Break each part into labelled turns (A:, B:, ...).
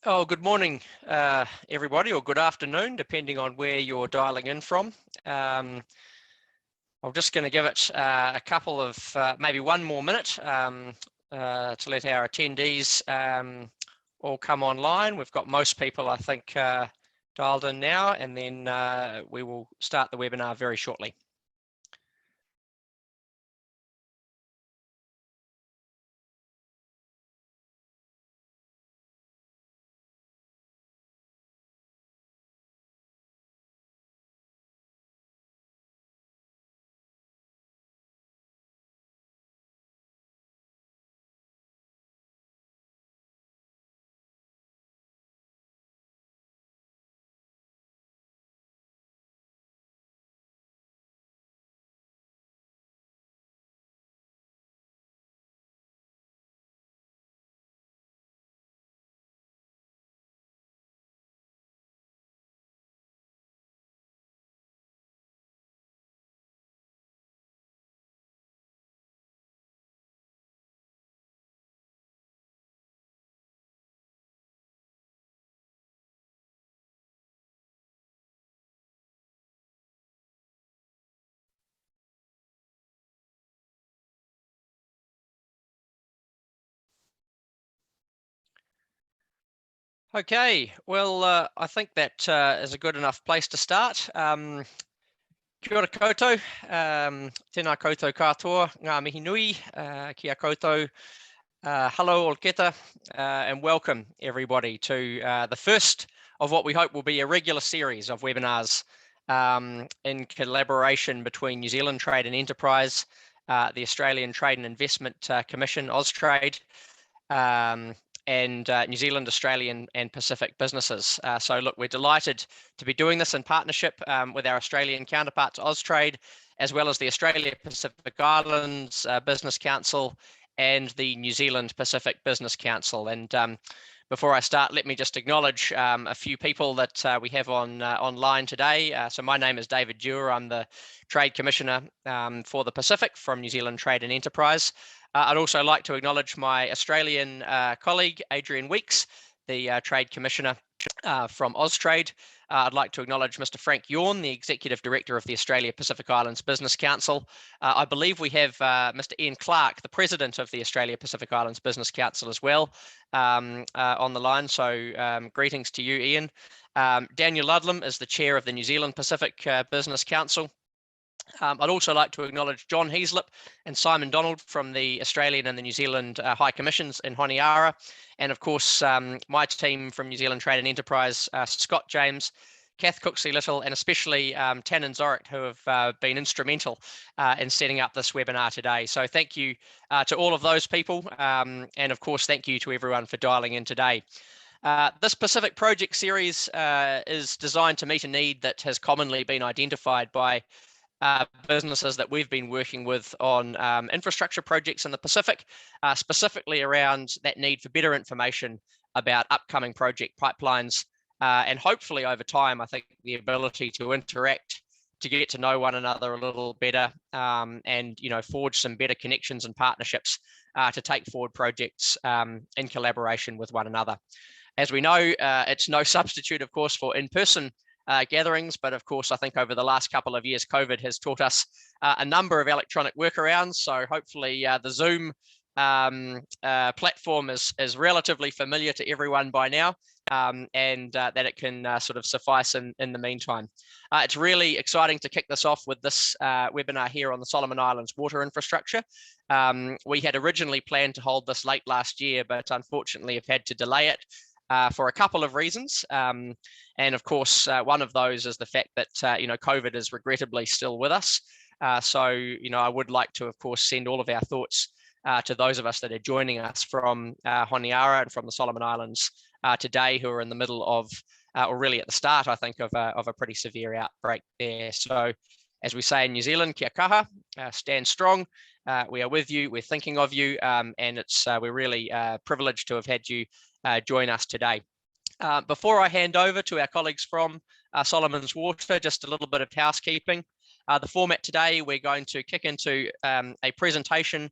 A: Oh, good morning, everybody, or good afternoon, depending on where you're dialing in from. I'm just going to give it a couple of, maybe one more minute to let our attendees all come online. We've got most people, I think, dialed in now, and then we will start the webinar very shortly. Okay, well, I think that is a good enough place to start. Kia ora koutou, tēnā koutou katoa, ngā mihi nui, kia koutou, hello Olketa, and welcome everybody to the first of what we hope will be a regular series of webinars in collaboration between New Zealand Trade and Enterprise, the Australian Trade and Investment Commission, Austrade, and New Zealand, Australian and Pacific businesses. So look, we're delighted to be doing this in partnership with our Australian counterparts, Austrade, as well as the Australia Pacific Islands Business Council and the New Zealand Pacific Business Council. And before I start, let me just acknowledge a few people that we have online today. So my name is David Dewar. I'm the Trade Commissioner for the Pacific from New Zealand Trade and Enterprise. I'd also like to acknowledge my Australian colleague, Adrian Weeks, the Trade Commissioner from Austrade. I'd like to acknowledge Mr. Frank Yorn, the Executive Director of the Australia Pacific Islands Business Council. I believe we have Mr. Ian Clark, the President of the Australia Pacific Islands Business Council as well on the line. So greetings to you, Ian. Daniel Ludlam is the Chair of the New Zealand Pacific Business Council. I'd also like to acknowledge John Heaslip and Simon Donald from the Australian and the New Zealand High Commissions in Honiara. And of course, my team from New Zealand Trade and Enterprise, Scott James, Kath Cooksey-Little, and especially Tannen Zoricht, who have been instrumental in setting up this webinar today. So thank you to all of those people. And of course, thank you to everyone for dialing in today. This Pacific Project Series is designed to meet a need that has commonly been identified by businesses that we've been working with on infrastructure projects in the Pacific, specifically around that need for better information about upcoming project pipelines, and hopefully over time, I think the ability to interact, to get to know one another a little better, and forge some better connections and partnerships to take forward projects in collaboration with one another. As we know, it's no substitute, of course, for in-person gatherings, but of course, I think over the last couple of years, COVID has taught us a number of electronic workarounds. So hopefully the Zoom platform is relatively familiar to everyone by now, and that it can sort of suffice in the meantime. It's really exciting to kick this off with this webinar here on the Solomon Islands water infrastructure. We had originally planned to hold this late last year, but unfortunately have had to delay it for a couple of reasons. And of course, one of those is the fact that, COVID is regrettably still with us. So, I would like to, of course, send all of our thoughts to those of us that are joining us from Honiara and from the Solomon Islands today, who are in the middle of, or really at the start, I think, of a pretty severe outbreak there. So, as we say in New Zealand, kia kaha, stand strong. We are with you, we're thinking of you, and we're really privileged to have had you join us today. Before I hand over to our colleagues from Solomon's Water, just a little bit of housekeeping. The format today, we're going to kick into a presentation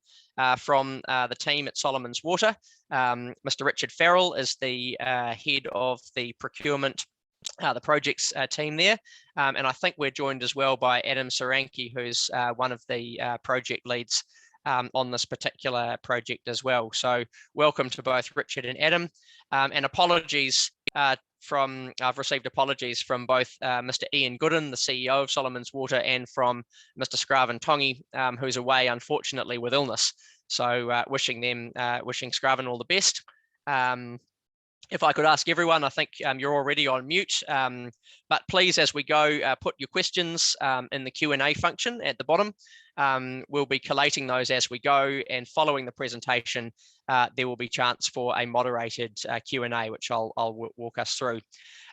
A: from the team at Solomon's Water. Mr. Richard Farrell is the head of the procurement, the projects team there. And I think we're joined as well by Adam Saranki, who's one of the project leads on this particular project as well. So welcome to both Richard and Adam, and apologies I've received apologies from both Mr. Ian Gooden, the CEO of Solomon's Water, and from Mr. Scravin Tongi, who's away unfortunately with illness. So wishing Scravin all the best. If I could ask everyone, I think you're already on mute, but please, as we go, put your questions in the Q&A function at the bottom. We'll be collating those as we go, and following the presentation, there will be chance for a moderated Q&A, which I'll walk us through.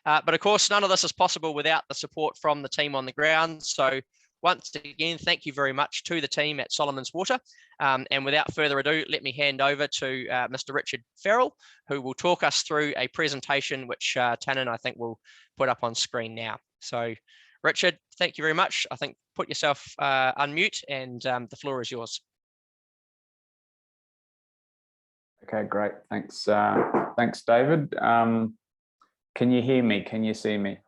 A: But of course, none of this is possible without the support from the team on the ground. So once again, thank you very much to the team at Solomon's Water. And without further ado, let me hand over to Mr. Richard Farrell, who will talk us through a presentation which Tannen, I think, will put up on screen now. So Richard, thank you very much. I think put yourself unmute, and the floor is yours.
B: Okay, great. Thanks, thanks, David. Can you hear me? Can you see me?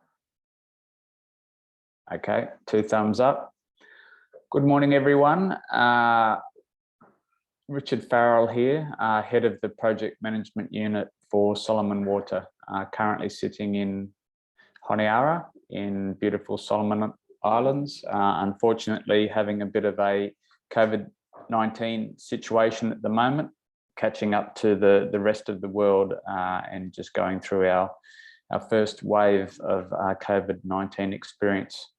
B: Okay, 2 thumbs up. Good morning, everyone. Richard Farrell here, head of the project management unit for Solomon Water, currently sitting in Honiara in beautiful Solomon Islands. Unfortunately, having a bit of a COVID-19 situation at the moment, catching up to the rest of the world, and just going through our first wave of COVID-19 experience.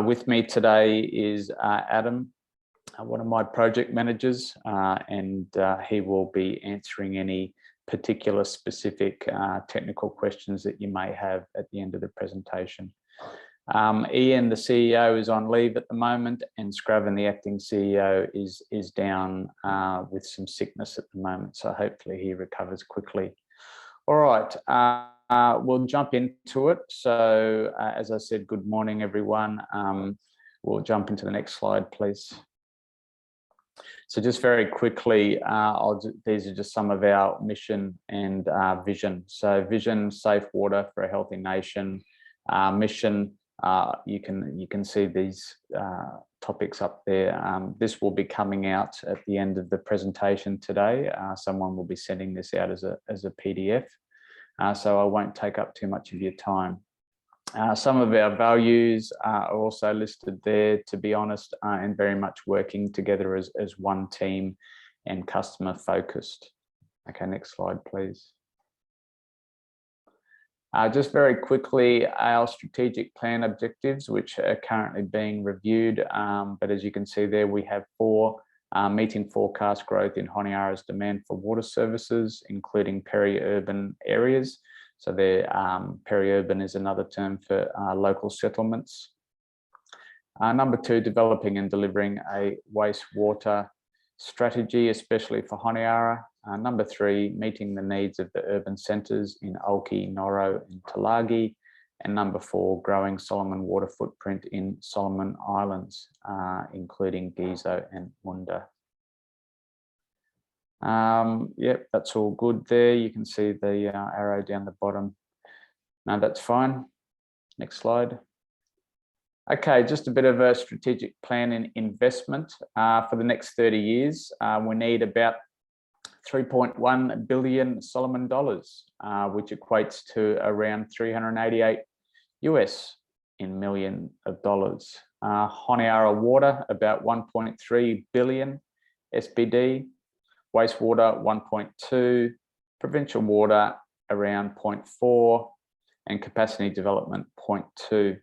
B: With me today is Adam, one of my project managers, and he will be answering any particular specific technical questions that you may have at the end of the presentation. Ian, the CEO, is on leave at the moment, and Scravin, the acting CEO, is down with some sickness at the moment, so hopefully he recovers quickly. All right. We'll jump into it. So as I said, good morning, everyone. We'll jump into the next slide, please. So just very quickly, these are just some of our mission and vision. So vision, safe water for a healthy nation. Mission, you can see these topics up there. This will be coming out at the end of the presentation today. Someone will be sending this out as a PDF. So I won't take up too much of your time. Some of our values are also listed there, to be honest, and very much working together as one team and customer focused. Okay, next slide, please. Just very quickly, our strategic plan objectives, which are currently being reviewed. But as you can see there, we have 4: meeting forecast growth in Honiara's demand for water services, including peri-urban areas. So there, peri-urban is another term for local settlements. Number 2, developing and delivering a wastewater strategy, especially for Honiara. Number 3, meeting the needs of the urban centres in Alki, Noro and Tulagi. And number 4, growing Solomon Water footprint in Solomon Islands, including Gizo and Munda. Yep, that's all good there. You can see the arrow down the bottom. No, that's fine. Next slide. Okay, just a bit of a strategic plan and investment for the next 30 years. We need about 3.1 billion Solomon dollars, which equates to around 388 million dollars. Honiara Water, about 1.3 billion SPD. Wastewater, 1.2, provincial water around 0.4, and capacity development 0.2.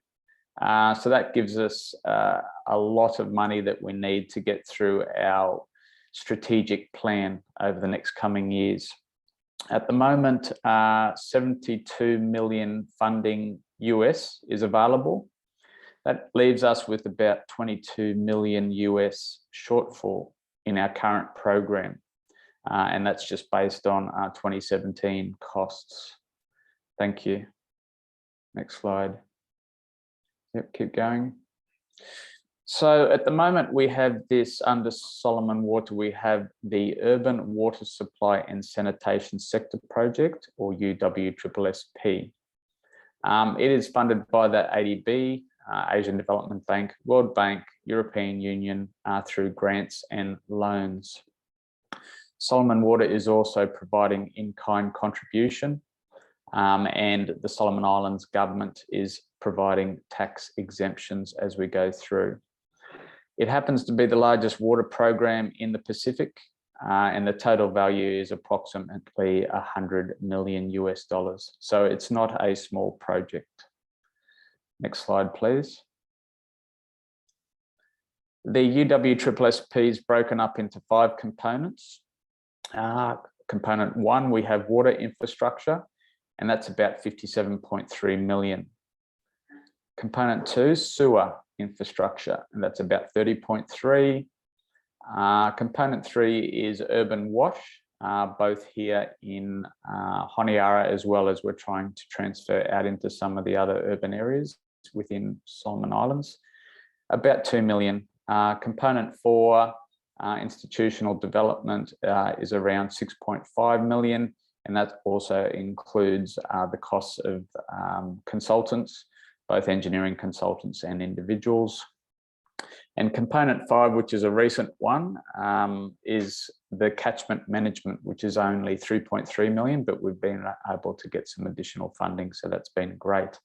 B: So that gives us a lot of money that we need to get through our strategic plan over the next coming years. At the moment, 72 million funding US is available. That leaves us with about 22 million US shortfall in our current program. And that's just based on 2017 costs. Thank you. Next slide. Yep, keep going. So at the moment we have this under Solomon Water, we have the Urban Water Supply and Sanitation Sector Project, or UWSSP. It is funded by the ADB, Asian Development Bank, World Bank, European Union through grants and loans. Solomon Water is also providing in-kind contribution, and the Solomon Islands government is providing tax exemptions as we go through. It happens to be the largest water program in the Pacific, and the total value is approximately $100 million US. So it's not a small project. Next slide, please. The UWSSP is broken up into 5 components. Component 1, we have water infrastructure, and that's about 57.3 million. Component 2, sewer infrastructure, and that's about 30.3. Component 3 is urban wash, both here in Honiara, as well as we're trying to transfer out into some of the other urban areas within Solomon Islands, about 2 million. Component 4, institutional development, is around 6.5 million, and that also includes the costs of consultants, both engineering consultants and individuals. And component 5, which is a recent one, is the catchment management, which is only 3.3 million, but we've been able to get some additional funding, so that's been great.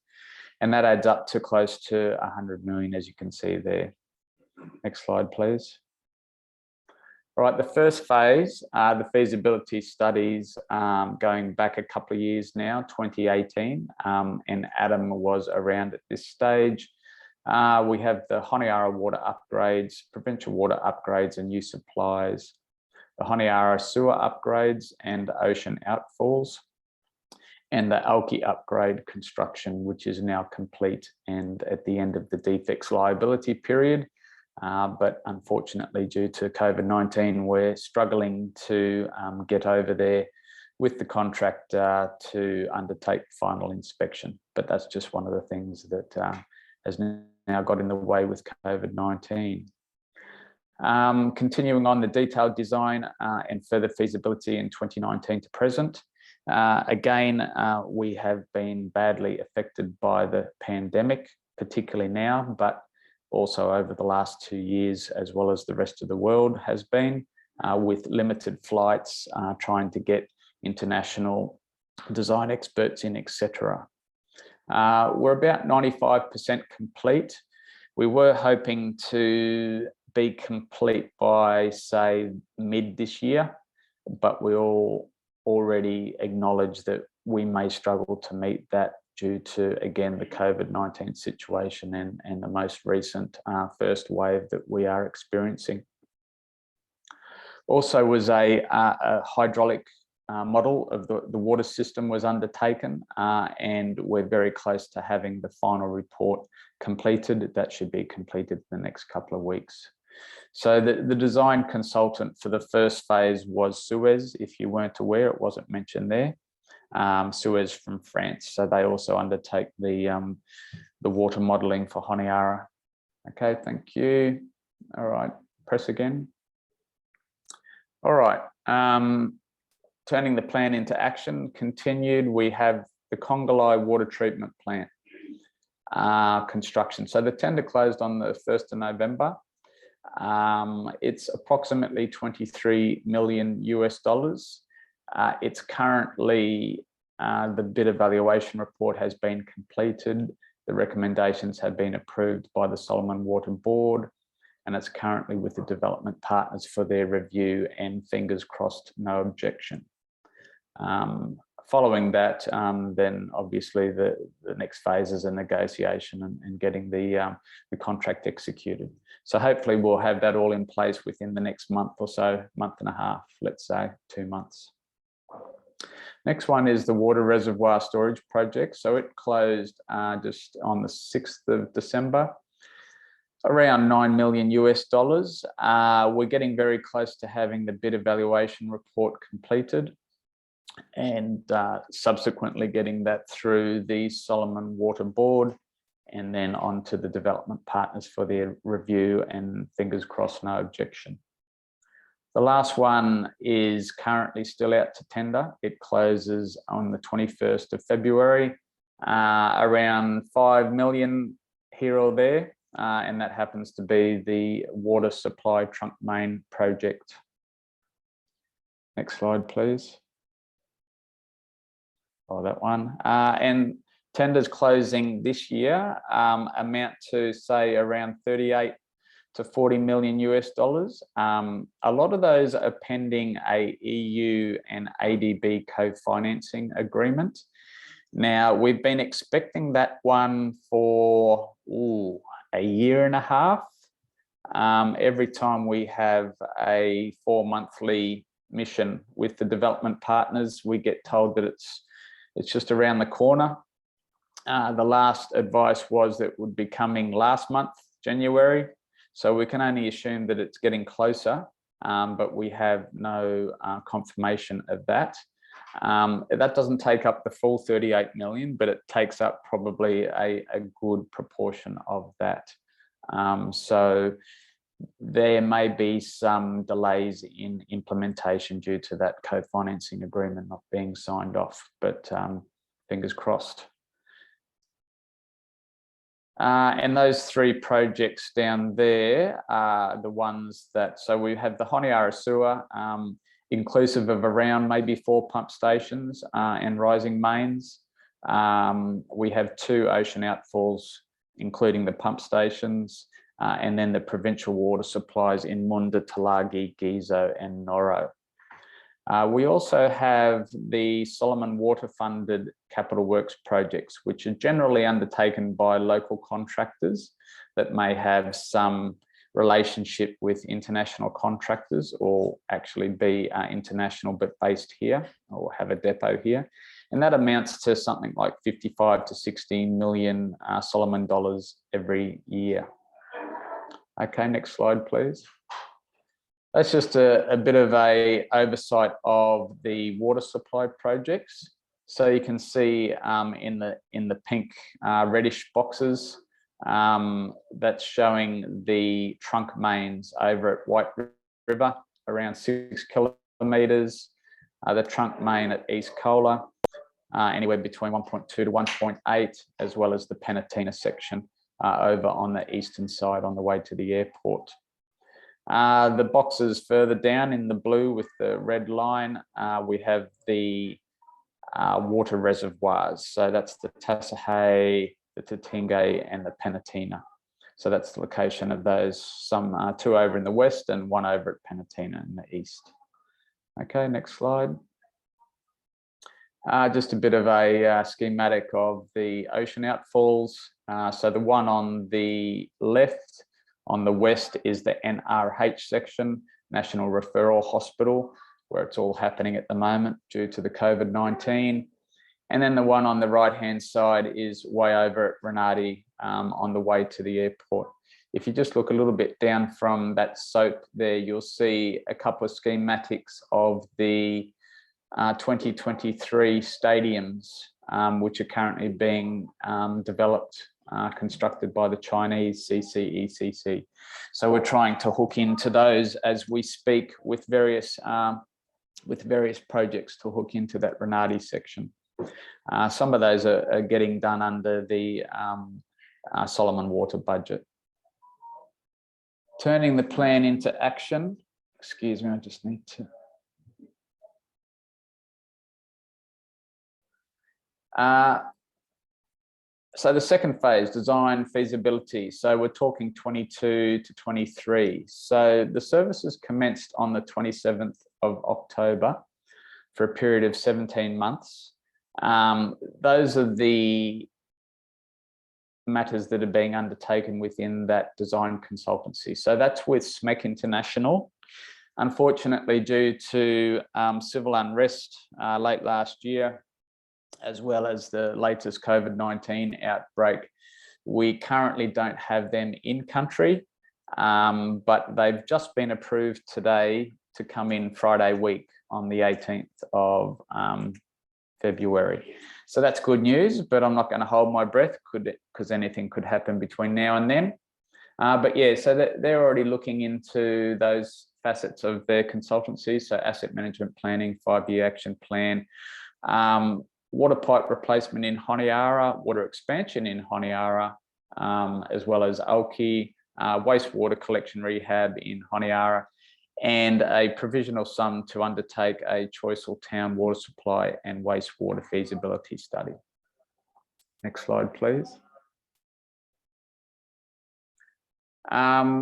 B: And that adds up to close to 100 million, as you can see there. Next slide, please. All right, the first phase, the feasibility studies, going back a couple of years now, 2018, and Adam was around at this stage. We have the Honiara water upgrades, provincial water upgrades and new supplies, the Honiara sewer upgrades and ocean outfalls, and the Alki upgrade construction, which is now complete and at the end of the defects liability period. But unfortunately, due to COVID-19, we're struggling to get over there with the contractor to undertake final inspection. But that's just one of the things that has now got in the way with COVID-19. Continuing on the detailed design and further feasibility in 2019 to present. Again, we have been badly affected by the pandemic, particularly now, but also over the last 2 years, as well as the rest of the world has been, with limited flights, trying to get international design experts in, etc. We're about 95% complete. We were hoping to be complete by, say, mid this year, but we all already acknowledge that we may struggle to meet that due to, again, the COVID-19 situation and the most recent first wave that we are experiencing. Also was a hydraulic model of the water system was undertaken, and we're very close to having the final report completed. That should be completed in the next couple of weeks. So the design consultant for the first phase was Suez. If you weren't aware, it wasn't mentioned there. Suez from France, so they also undertake the water modelling for Honiara. Okay, thank you. All right, press again. All right, turning the plan into action continued. We have the Congalai water treatment plant construction. So the tender closed on the 1st of November. It's approximately $23 million US. It's currently, the bid evaluation report has been completed. The recommendations have been approved by the Solomon Water Board, and it's currently with the development partners for their review, and fingers crossed, no objection. Following that, then obviously the next phase is a negotiation and getting the contract executed. So hopefully we'll have that all in place within the next month or so, month and a half, let's say 2 months. Next one is the water reservoir storage project. So it closed just on the 6th of December, around $9 million US. We're getting very close to having the bid evaluation report completed, and subsequently getting that through the Solomon Water Board and then on to the development partners for their review, and fingers crossed, no objection. The last one is currently still out to tender. It closes on the 21st of February, around 5 million here or there, and that happens to be the water supply trunk main project. Next slide, please. Oh, that one. And tenders closing this year amount to, say, around 38 to 40 million US dollars. A lot of those are pending a EU and ADB co-financing agreement. Now, we've been expecting that one for a year and a half. Every time we have a 4-monthly mission with the development partners, we get told that it's just around the corner. The last advice was that it would be coming last month, January. So we can only assume that it's getting closer, but we have no confirmation of that. That doesn't take up the full 38 million, but it takes up probably a good proportion of that. So there may be some delays in implementation due to that co-financing agreement not being signed off, but fingers crossed. And those 3 projects down there are the ones that, so we have the Honiara sewer, inclusive of around maybe 4 pump stations and rising mains. We have 2 ocean outfalls, including the pump stations, and then the provincial water supplies in Munda, Talagi, Gizo and Noro. We also have the Solomon Water funded capital works projects, which are generally undertaken by local contractors that may have some relationship with international contractors, or actually be international but based here, or have a depot here. And that amounts to something like 55 to 16 million Solomon dollars every year. Okay, next slide, please. That's just a bit of a oversight of the water supply projects. So you can see in the pink reddish boxes, that's showing the trunk mains over at White River, around 6 kilometres. The trunk main at East Cola, anywhere between 1.2 to 1.8, as well as the Penatina section over on the eastern side on the way to the airport. The boxes further down in the blue with the red line, we have the water reservoirs. So that's the Tassahai, the Tatinga and the Penatina. So that's the location of those, some 2 over in the west and 1 over at Penatina in the east. Okay, next slide. Just a bit of a schematic of the ocean outfalls. So the one on the left, on the west, is the NRH section, National Referral Hospital, where it's all happening at the moment due to the COVID-19. And then the one on the right-hand side is way over at Renati on the way to the airport. If you just look a little bit down from that soap there, you'll see a couple of schematics of the 2023 stadiums, which are currently being developed, constructed by the Chinese CCECC. So we're trying to hook into those as we speak with various projects to hook into that Renati section. Some of those are getting done under the Solomon Water budget. Turning the plan into action. Excuse me, I just need to. So the second phase, design feasibility. So we're talking 22 to 23. So the services commenced on the 27th of October for a period of 17 months. Those are the matters that are being undertaken within that design consultancy. So that's with SMEC International. Unfortunately, due to civil unrest late last year, as well as the latest COVID-19 outbreak, we currently don't have them in country, but they've just been approved today to come in Friday week on the 18th of February. So that's good news, but I'm not going to hold my breath because anything could happen between now and then. But yeah, so they're already looking into those facets of their consultancy. So asset management planning, 5-year action plan, water pipe replacement in Honiara, water expansion in Honiara, as well as Alki, wastewater collection rehab in Honiara, and a provisional sum to undertake a Choiceall town water supply and wastewater feasibility study. Next slide, please.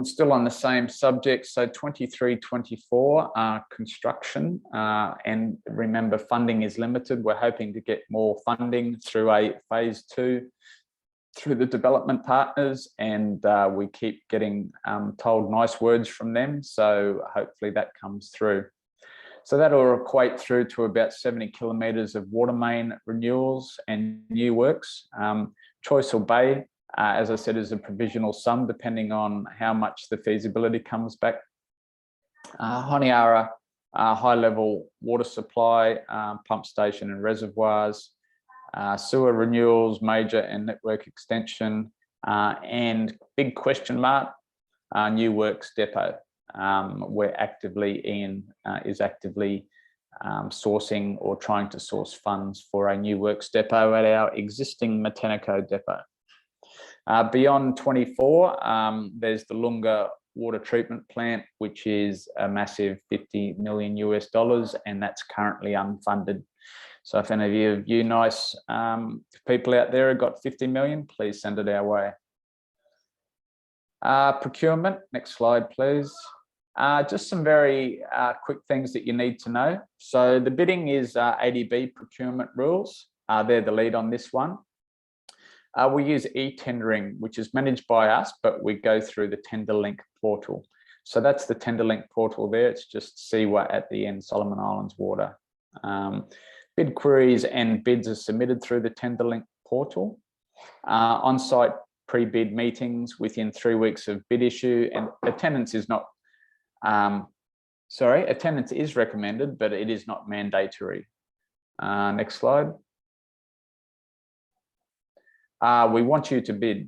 B: Still on the same subject, so 23-24 construction, and remember funding is limited. We're hoping to get more funding through a phase 2 through the development partners, and we keep getting told nice words from them, so hopefully that comes through. So that'll equate through to about 70 kilometres of water main renewals and new works. Choiceall Bay, as I said, is a provisional sum depending on how much the feasibility comes back. Honiara, high level water supply, pump station and reservoirs, sewer renewals, major and network extension, and big question mark, new works depot. We're actively, Ian is actively sourcing or trying to source funds for a new works depot at our existing Matenico depot. Beyond 24, there's the Lunga water treatment plant, which is a massive $50 million US, and that's currently unfunded. So if any of you nice people out there have got 50 million, please send it our way. Procurement, next slide, please. Just some very quick things that you need to know. So the bidding is ADB procurement rules. They're the lead on this one. We use e-tendering, which is managed by us, but we go through the TenderLink portal. So that's the TenderLink portal there. It's just CWA at the end, Solomon Islands Water. Bid queries and bids are submitted through the TenderLink portal. On-site pre-bid meetings within 3 weeks of bid issue, and attendance is not, attendance is recommended, but it is not mandatory. Next slide. We want you to bid,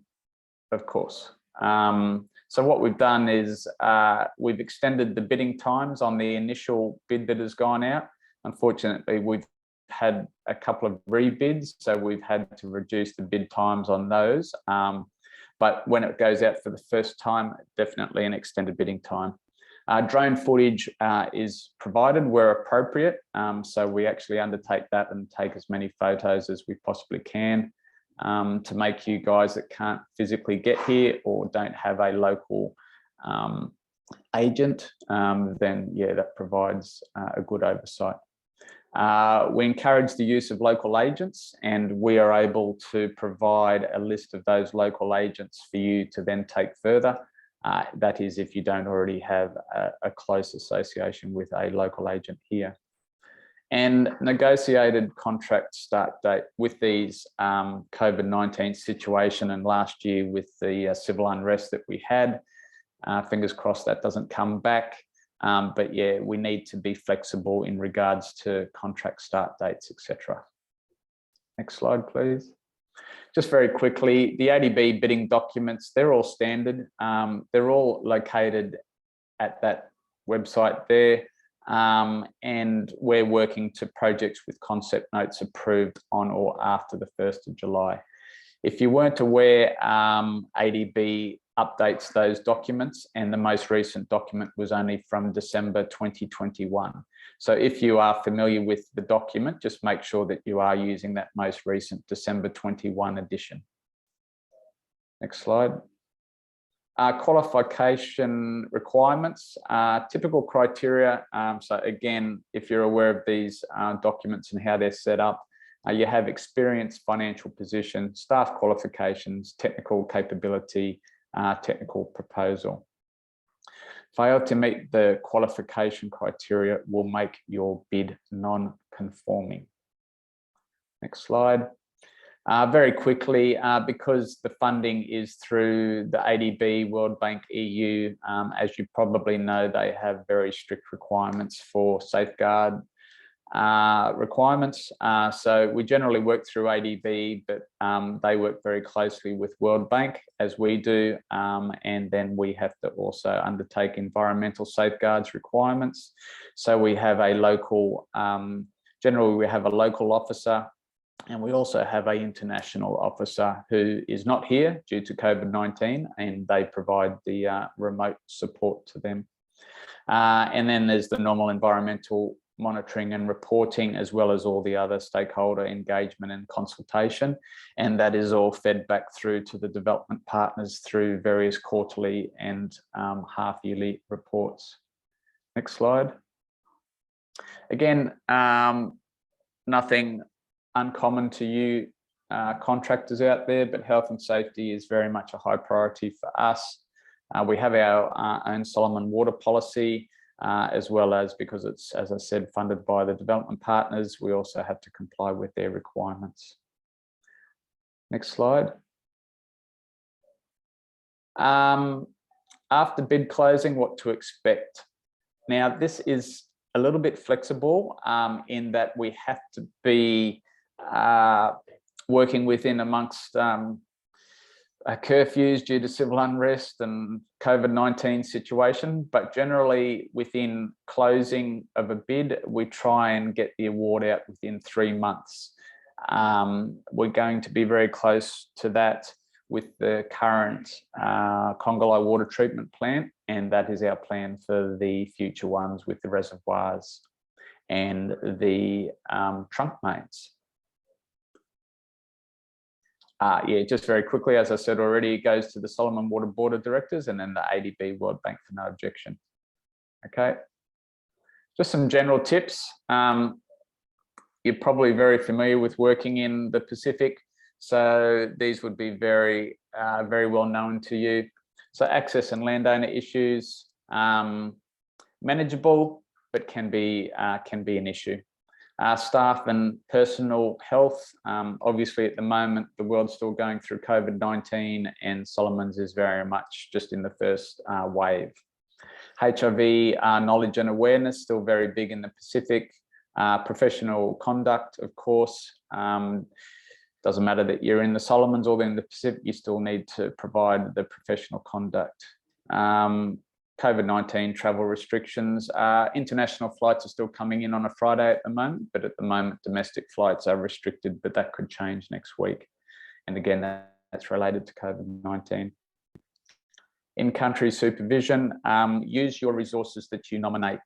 B: of course. So what we've done is we've extended the bidding times on the initial bid that has gone out. Unfortunately, we've had a couple of rebids, so we've had to reduce the bid times on those. But when it goes out for the first time, definitely an extended bidding time. Drone footage is provided where appropriate. So we actually undertake that and take as many photos as we possibly can to make you guys that can't physically get here or don't have a local agent, then yeah, that provides a good oversight. We encourage the use of local agents, and we are able to provide a list of those local agents for you to then take further. That is, if you don't already have a close association with a local agent here. And negotiated contract start date with these COVID-19 situation, and last year with the civil unrest that we had. Fingers crossed that doesn't come back. But yeah, we need to be flexible in regards to contract start dates, etc. Next slide, please. Just very quickly, the ADB bidding documents, they're all standard. They're all located at that website there. And we're working to projects with concept notes approved on or after the 1st of July. If you weren't aware, ADB updates those documents, and the most recent document was only from December 2021. So if you are familiar with the document, just make sure that you are using that most recent December 21 edition. Next slide. Qualification requirements, typical criteria. So again, if you're aware of these documents and how they're set up, you have experience, financial position, staff qualifications, technical capability, technical proposal. Fail to meet the qualification criteria will make your bid non-conforming. Next slide. Very quickly, because the funding is through the ADB, World Bank, EU, as you probably know, they have very strict requirements for safeguard requirements. So we generally work through ADB, but they work very closely with World Bank as we do. And then we have to also undertake environmental safeguards requirements. So we have a local, generally we have a local officer, and we also have an international officer who is not here due to COVID-19, and they provide the remote support to them. And then there's the normal environmental monitoring and reporting, as well as all the other stakeholder engagement and consultation. And that is all fed back through to the development partners through various quarterly and half-yearly reports. Next slide. Again, nothing uncommon to you contractors out there, but health and safety is very much a high priority for us. We have our own Solomon water policy, as well as, because it's, as I said, funded by the development partners, we also have to comply with their requirements. Next slide. After bid closing, what to expect? Now, this is a little bit flexible in that we have to be working within amongst curfews due to civil unrest and COVID-19 situation, but generally within closing of a bid, we try and get the award out within 3 months. We're going to be very close to that with the current Congolo water treatment plant, and that is our plan for the future ones with the reservoirs and the trunk mains. Yeah, just very quickly, as I said already, it goes to the Solomon Water Board of Directors and then the ADB World Bank for no objection. Okay, just some general tips. You're probably very familiar with working in the Pacific, so these would be very well known to you. So access and landowner issues, manageable, but can be an issue. Staff and personal health. Obviously, at the moment, the world's still going through COVID-19, and Solomon's is very much just in the first wave. HIV knowledge and awareness, still very big in the Pacific. Professional conduct, of course. Doesn't matter that you're in the Solomons or in the Pacific, you still need to provide the professional conduct. COVID-19 travel restrictions. International flights are still coming in on a Friday at the moment, but at the moment domestic flights are restricted, but that could change next week. And again, that's related to COVID-19. In-country supervision, use your resources that you nominate.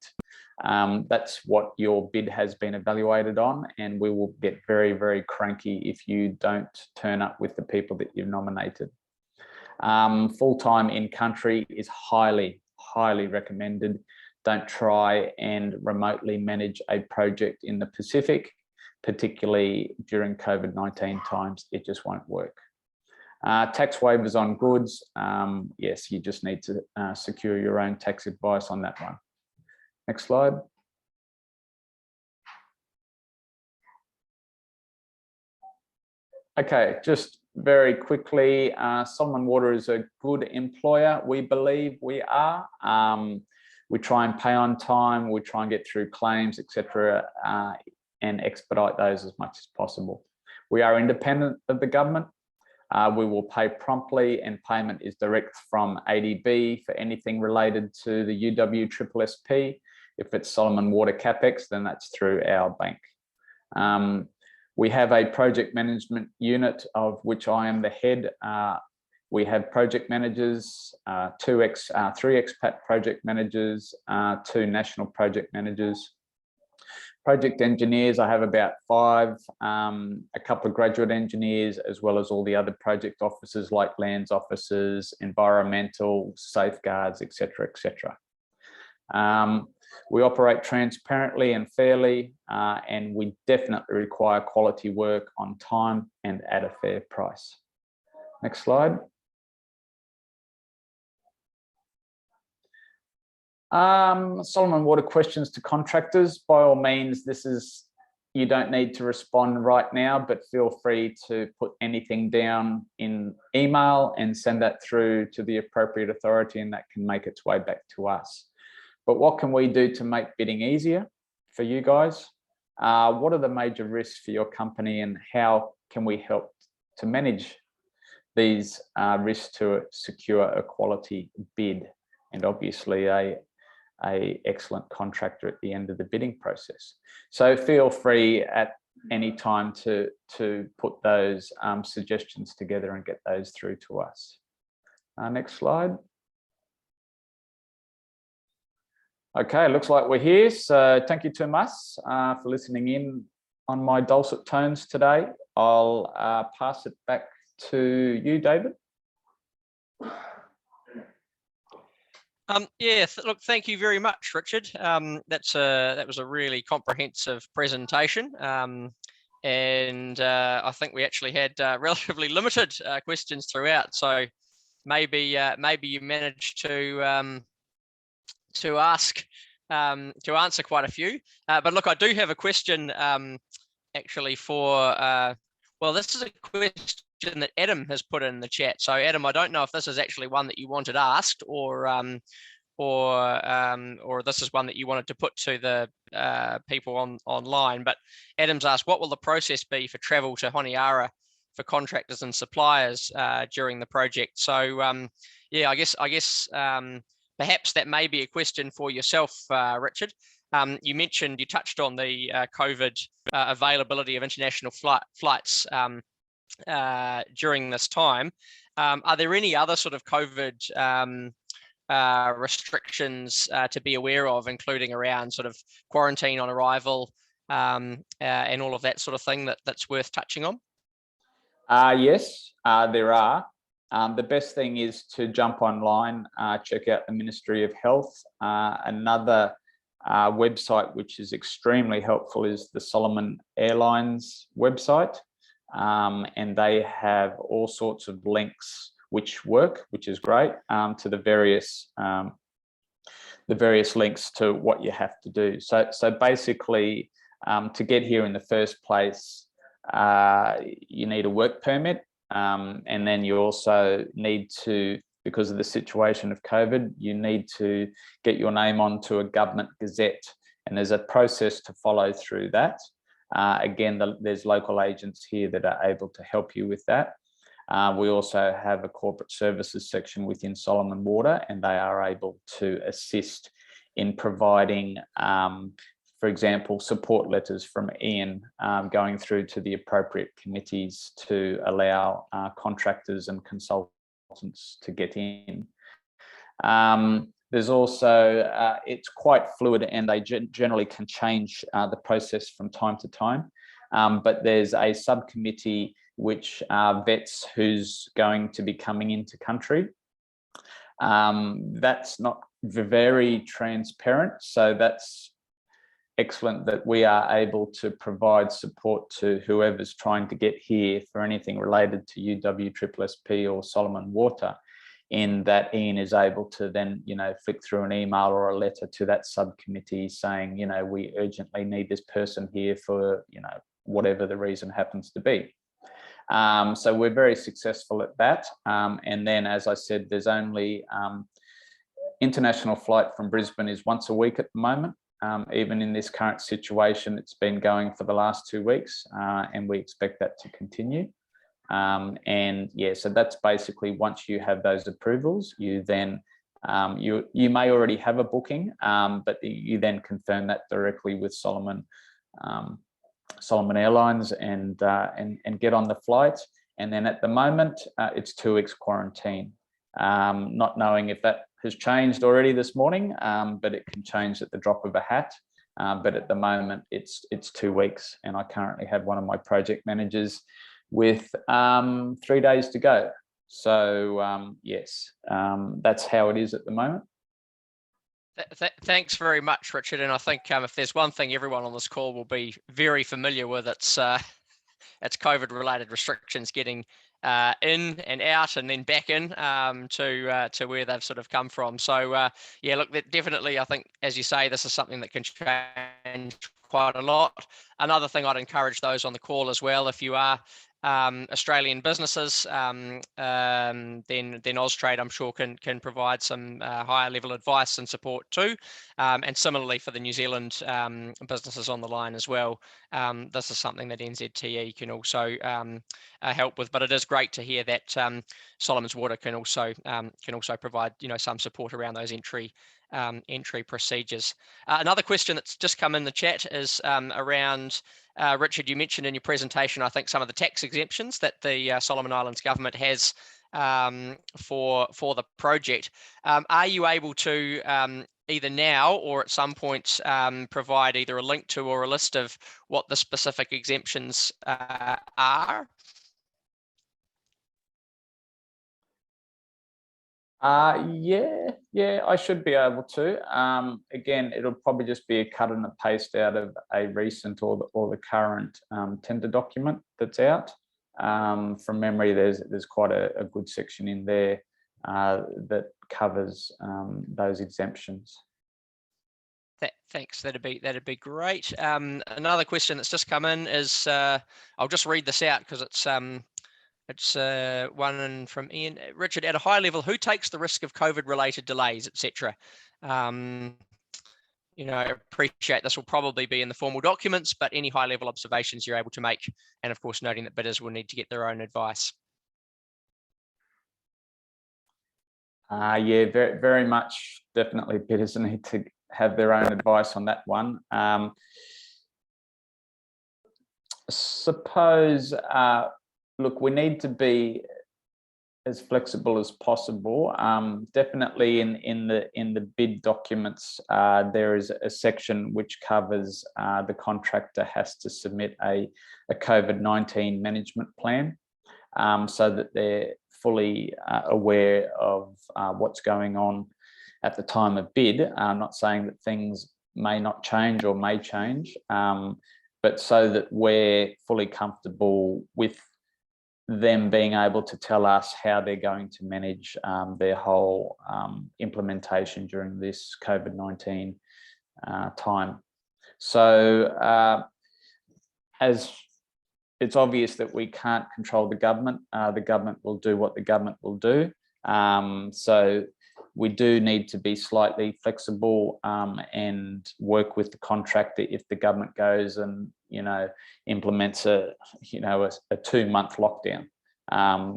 B: That's what your bid has been evaluated on, and we will get very, very cranky if you don't turn up with the people that you've nominated. Full-time in-country is highly recommended. Don't try and remotely manage a project in the Pacific, particularly during COVID-19 times. It just won't work. Tax waivers on goods. Yes, you just need to secure your own tax advice on that one. Next slide. Okay, just very quickly, Solomon Water is a good employer. We believe we are. We try and pay on time. We try and get through claims, etc., and expedite those as much as possible. We are independent of the government. We will pay promptly, and payment is direct from ADB for anything related to the UWSSP. If it's Solomon Water CapEx, then that's through our bank. We have a project management unit of which I am the head. We have project managers, 3 expat project managers, 2 national project managers. Project engineers, I have about 5, a couple of graduate engineers, as well as all the other project officers like lands officers, environmental, safeguards, etc., etc. We operate transparently and fairly, and we definitely require quality work on time and at a fair price. Next slide. Solomon Water questions to contractors. By all means, you don't need to respond right now, but feel free to put anything down in email and send that through to the appropriate authority, and that can make its way back to us. But what can we do to make bidding easier for you guys? what are the major risks for your company and how can we help to manage these risks to secure a quality bid and obviously a excellent contractor at the end of the bidding process. So feel free at any time to put those suggestions together and get those through to us. Next slide. Okay, looks like we're here. So thank you too much for listening in on my dulcet tones today. I'll pass it back to you, David.
A: Look, thank you very much, Richard. That was a really comprehensive presentation, and I think we actually had relatively limited questions throughout. So maybe you managed to answer quite a few. But look, I do have a question actually for well, this is a question that Adam has put in the chat. So Adam, I don't know if this is actually one that you wanted asked or this is one that you wanted to put to the people online. But Adam's asked, what will the process be for travel to Honiara for contractors and suppliers during the project? So yeah, I guess perhaps that may be a question for yourself, Richard. You touched on the COVID availability of international flights during this time. Are there any other sort of COVID restrictions to be aware of, including around sort of quarantine on arrival and all of that sort of thing that's worth touching on?
B: Yes, there are. The best thing is to jump online, check out the Ministry of Health. Another website which is extremely helpful is the Solomon Airlines website, and they have all sorts of links which work, which is great, to the various links to what you have to do. So basically, to get here in the first place, you need a work permit, and then you also need to, because of the situation of COVID, you need to get your name onto a government gazette, and there's a process to follow through that. Again, there's local agents here that are able to help you with that. We also have a corporate services section within Solomon Water, and they are able to assist in providing, for example, support letters from Ian going through to the appropriate committees to allow contractors and consultants to get in. There's also, it's quite fluid, and they generally can change the process from time to time. But there's a subcommittee which vets who's going to be coming into country. That's not very transparent, so that's excellent that we are able to provide support to whoever's trying to get here for anything related to UWSSP or Solomon Water, in that Ian is able to then, flick through an email or a letter to that subcommittee saying, we urgently need this person here for, whatever the reason happens to be. So we're very successful at that. And then, as I said, there's only international flight from Brisbane is once a week at the moment. Even in this current situation, it's been going for the last 2 weeks, and we expect that to continue. And yeah, so that's basically, once you have those approvals, you then you may already have a booking, but you then confirm that directly with Solomon Airlines and get on the flight. And then at the moment, it's 2 weeks quarantine. Not knowing if that has changed already this morning, but it can change at the drop of a hat. But at the moment, it's 2 weeks, and I currently have one of my project managers with 3 days to go. So yes, that's how it is at the moment.
A: Thanks very much, Richard. And I think if there's one thing everyone on this call will be very familiar with, it's COVID-related restrictions getting in and out and then back in to where they've sort of come from. So yeah, look, definitely, I think, as you say, this is something that can change quite a lot. Another thing I'd encourage those on the call as well, if you are Australian businesses, then Austrade, I'm sure, can provide some higher level advice and support too. And similarly for the New Zealand businesses on the line as well. This is something that NZTE can also help with. But it is great to hear that Solomon's Water can also provide some support around those entry procedures. Another question that's just come in the chat is around, Richard, you mentioned in your presentation, I think, some of the tax exemptions that the Solomon Islands government has for the project. Are you able to either now or at some point provide either a link to or a list of what the specific exemptions are?
B: Yeah, I should be able to. Again, it'll probably just be a cut and a paste out of a recent or the current tender document that's out. From memory, there's quite a good section in there that covers those exemptions.
A: Thanks. That'd be great. Another question that's just come in is, I'll just read this out because it's one from Ian. Richard, at a high level, who takes the risk of COVID-related delays, etc.? I appreciate this will probably be in the formal documents, but any high-level observations you're able to make, and of course, noting that bidders will need to get their own advice.
B: Yeah, very much. Definitely, bidders need to have their own advice on that one. Suppose. Look, we need to be as flexible as possible. Definitely in the bid documents, there is a section which covers the contractor has to submit a COVID-19 management plan, so that they're fully aware of what's going on at the time of bid. I'm not saying that things may not change or may change, but so that we're fully comfortable with them being able to tell us how they're going to manage their whole implementation during this COVID-19 time. So as it's obvious that we can't control the government will do what the government will do. So we do need to be slightly flexible and work with the contractor if the government goes and implements a 2-month lockdown,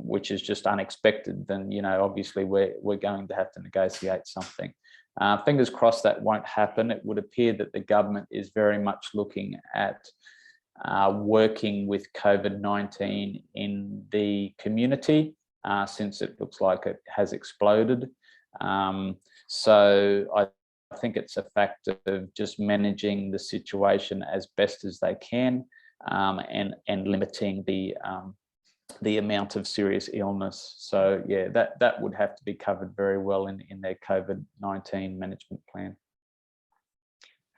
B: which is just unexpected. Then obviously we're going to have to negotiate something. Fingers crossed that won't happen. It would appear that the government is very much looking at working with COVID-19 in the community, since it looks like it has exploded. So I think it's a factor of just managing the situation as best as they can, and limiting the amount of serious illness. So yeah, that would have to be covered very well in their COVID-19 management plan.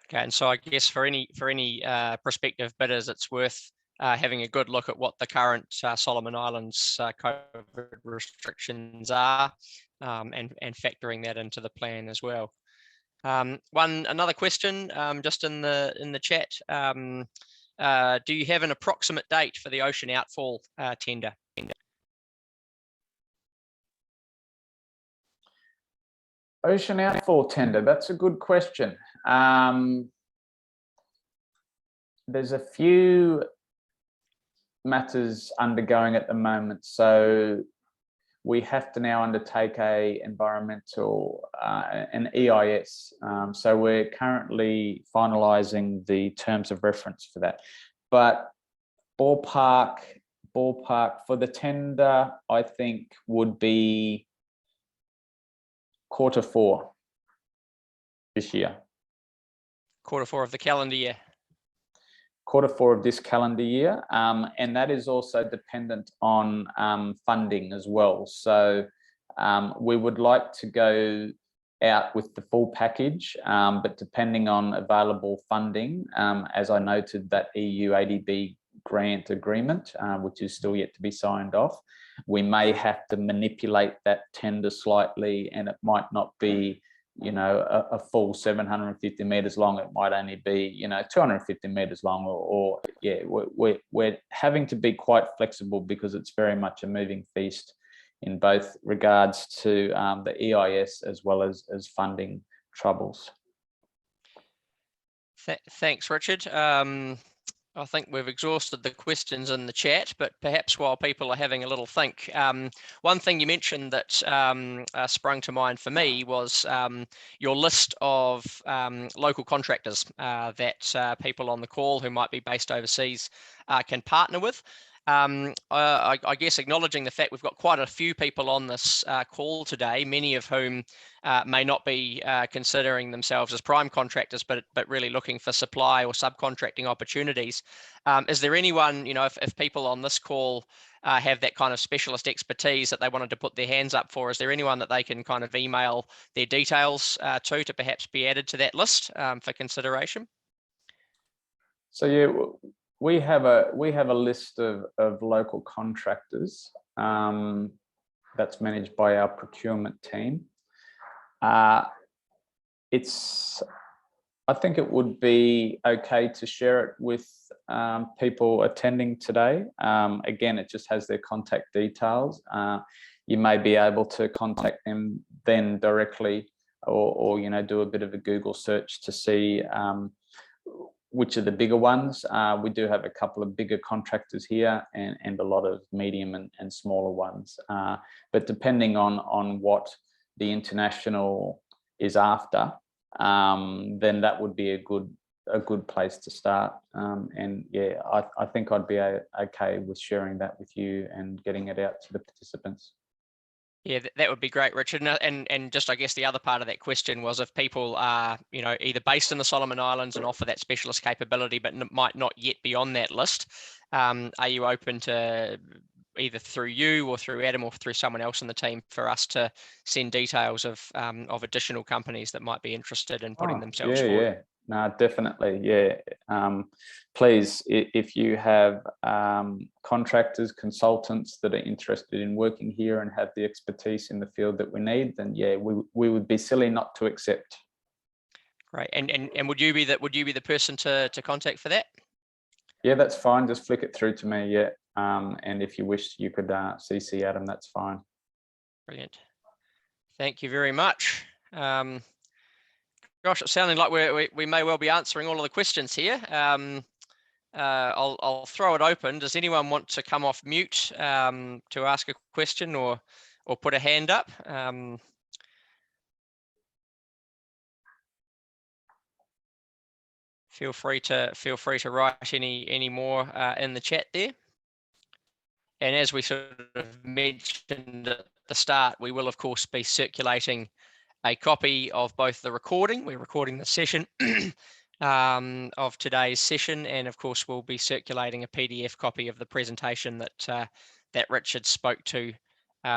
A: Okay, and so I guess for any prospective bidders, it's worth having a good look at what the current Solomon Islands COVID restrictions are, and factoring that into the plan as well. Another question just in the chat. Do you have an approximate date for the ocean outfall tender?
B: Ocean outfall tender, that's a good question. There's a few matters undergoing at the moment. So we have to now undertake an EIS. So we're currently finalising the terms of reference for that. But ballpark for the tender, I think would be Q4 this year.
A: Q4 of the calendar year.
B: Q4 of this calendar year, and that is also dependent on funding as well. So we would like to go out with the full package, but depending on available funding, as I noted, that EU ADB grant agreement, which is still yet to be signed off, we may have to manipulate that tender slightly, and it might not be a full 750 meters long. It might only be 250 meters long, or yeah, we're having to be quite flexible because it's very much a moving feast in both regards to the EIS as well as funding troubles.
A: Thanks, Richard. I think we've exhausted the questions in the chat, but perhaps while people are having a little think, one thing you mentioned that sprung to mind for me was your list of local contractors that people on the call who might be based overseas can partner with. I guess acknowledging the fact we've got quite a few people on this call today, many of whom may not be considering themselves as prime contractors, but really looking for supply or subcontracting opportunities. Is there anyone, if people on this call have that kind of specialist expertise that they wanted to put their hands up for, is there anyone that they can kind of email their details to perhaps be added to that list for consideration?
B: So yeah, we have a list of local contractors that's managed by our procurement team. I think it would be okay to share it with people attending today. Again, it just has their contact details. You may be able to contact them then directly, or do a bit of a Google search to see which are the bigger ones. We do have a couple of bigger contractors here and a lot of medium and smaller ones. But depending on what the international is after, then that would be a good place to start. And yeah, I think I'd be okay with sharing that with you and getting it out to the participants.
A: Yeah, that would be great, Richard. And just, I guess, the other part of that question was if people are, either based in the Solomon Islands and offer that specialist capability, but might not yet be on that list, are you open to either through you or through Adam or through someone else in the team for us to send details of additional companies that might be interested in putting themselves forward?
B: Yeah. No, definitely. Yeah. Please, if you have contractors, consultants that are interested in working here and have the expertise in the field that we need, then yeah, we would be silly not to accept.
A: Great. And would you be the person to contact for that?
B: Yeah, that's fine. Just flick it through to me. Yeah. And if you wish, you could CC Adam. That's fine. Brilliant.
A: Thank you very much. Gosh, it's sounding like we may well be answering all of the questions here. I'll throw it open. Does anyone want to come off mute to ask a question or put a hand up? Feel free to write any more in the chat there. And as we sort of mentioned at the start, we will of course be circulating a copy of both the recording. We're recording the session of today's session, and of course we'll be circulating a PDF copy of the presentation that Richard spoke to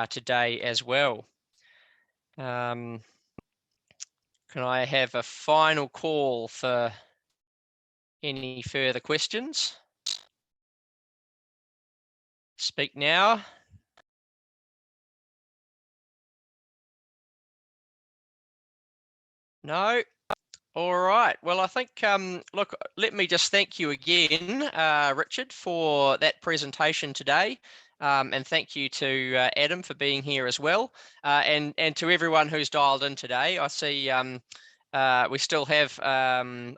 A: today as well. Can I have a final call for any further questions? Speak now. No. All right. Well, I think, look, let me just thank you again, Richard, for that presentation today. And thank you to Adam for being here as well. And to everyone who's dialed in today. I see we still have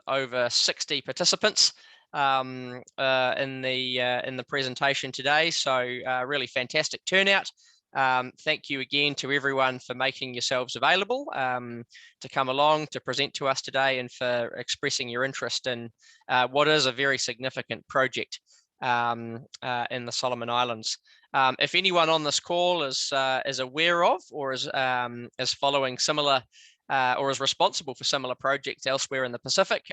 A: over 60 participants in the presentation today. So really fantastic turnout. Thank you again to everyone for making yourselves available to come along to present to us today and for expressing your interest in what is a very significant project in the Solomon Islands. If anyone on this call is aware of or is following similar or is responsible for similar projects elsewhere in the Pacific,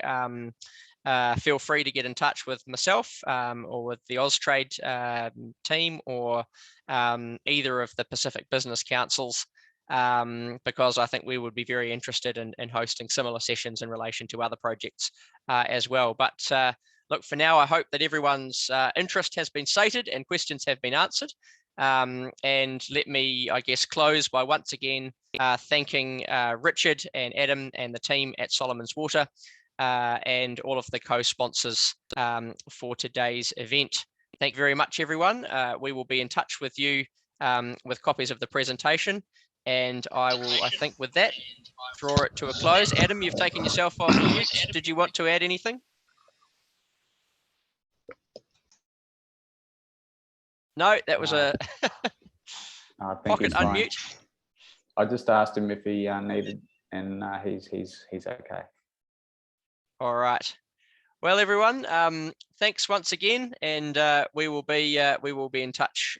A: feel free to get in touch with myself or with the Austrade team or either of the Pacific Business Councils, because I think we would be very interested in hosting similar sessions in relation to other projects as well. But look, for now, I hope that everyone's interest has been sated and questions have been answered. And let me, I guess, close by once again thanking Richard and Adam and the team at Solomon's Water and all of the co-sponsors for today's event. Thank you very much, everyone. We will be in touch with you with copies of the presentation. And I will, I think with that, draw it to a close. Adam, you've taken yourself off mute. Did you want to add anything? No, that was a pocket unmute.
B: I just asked him if he needed, and he's okay. All
A: right. Well, everyone, thanks once again, and we will be in touch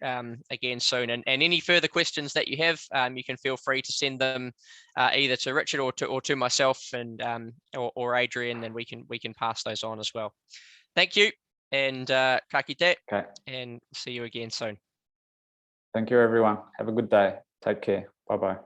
A: again soon. And any further questions that you have, you can feel free to send them either to Richard or to myself and or Adrian, and we can pass those on as well. Thank you, and ka kite, and see you again soon.
B: Thank you, everyone. Have a good day. Take care. Bye-bye.